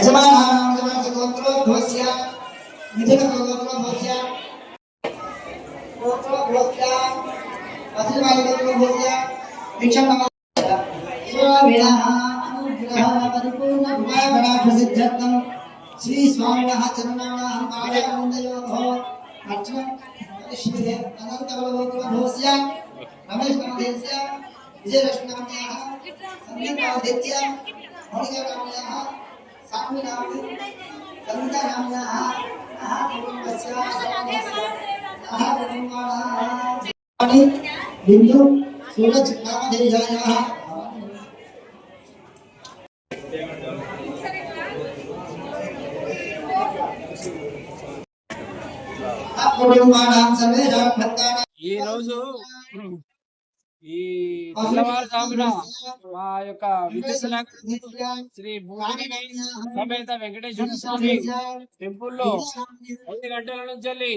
श्री स्वामिनः चरणानां पादवन्दयोः अर्चनं श्रीधे अनन्तवल्लभस्य रमेशनाथस्य विजयलक्ष्मीनाम्न्याः संगीतादित्य मणिकाम्न्याः साम्यनाथि कवितानाम्न्याः कुटुम्बस्य कुटुम्बानां बिन्दु सूरज नामधेयायाः ఈ రోజు ఈ తెల్లవారుజామున మా యొక్క విద్యుత్ శ్రీ సమేత వెంకటేశ్వర స్వామి టెంపుల్ లో 5 గంటల నుంచి వెళ్ళి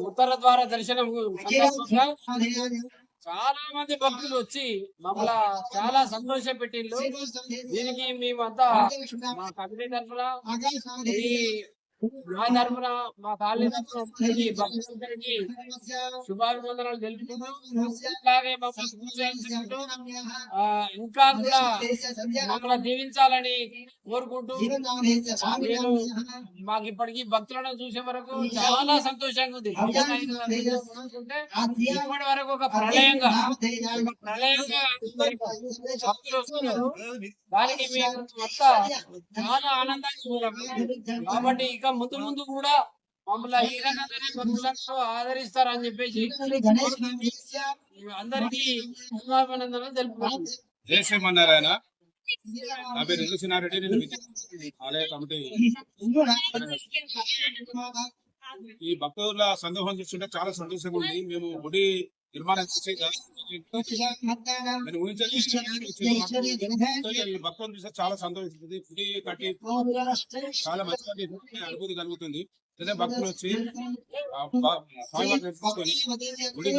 ఉత్తర ద్వార దర్శనం చాలా మంది భక్తులు వచ్చి మమ్మల్ని చాలా సంతోష పెట్టిండ్రు. దీనికి మేమంతా మా కమిటీ తరఫున మా తరఫున మా కాలనీ భక్తులందరికీ శుభాభివందనాలు తెలుపుకుంటూ అలాగే ఇంకా కూడా మమ్మల్ని దీవించాలని కోరుకుంటూ నేను మాకు ఇప్పటికీ భక్తులను చూసే వరకు చాలా సంతోషంగా ఉంది. ఇప్పటి వరకు ఒక ప్రళయంగా భక్తులు వస్తున్నారు. దానికి మేము అంతా చాలా ఆనందంగా కాబట్టి ఇక ముందు ముందు కూడా మమ్మల్ని ఈ రకంగానే భక్తులతో ఆదరిస్తారని చెప్పేసి అందరికీ శుభాభినందనలు తెలుపుతున్నాను. జై శ్రీమన్నారాయణ. నా పేరు ఎల్లుసినారెడ్డి. నేను ఆలయ కమిటీ. ఈ భక్తుల సందర్భం చూస్తుంటే చాలా సంతోషంగా ఉంది. మేము గుడి నిర్మాణం భక్తులను చూస్తే చాలా సంతోషిస్తుంది. గుడి కట్టి చాలా మంచి అనుభూతి కలుగుతుంది. భక్తులు వచ్చి గుడి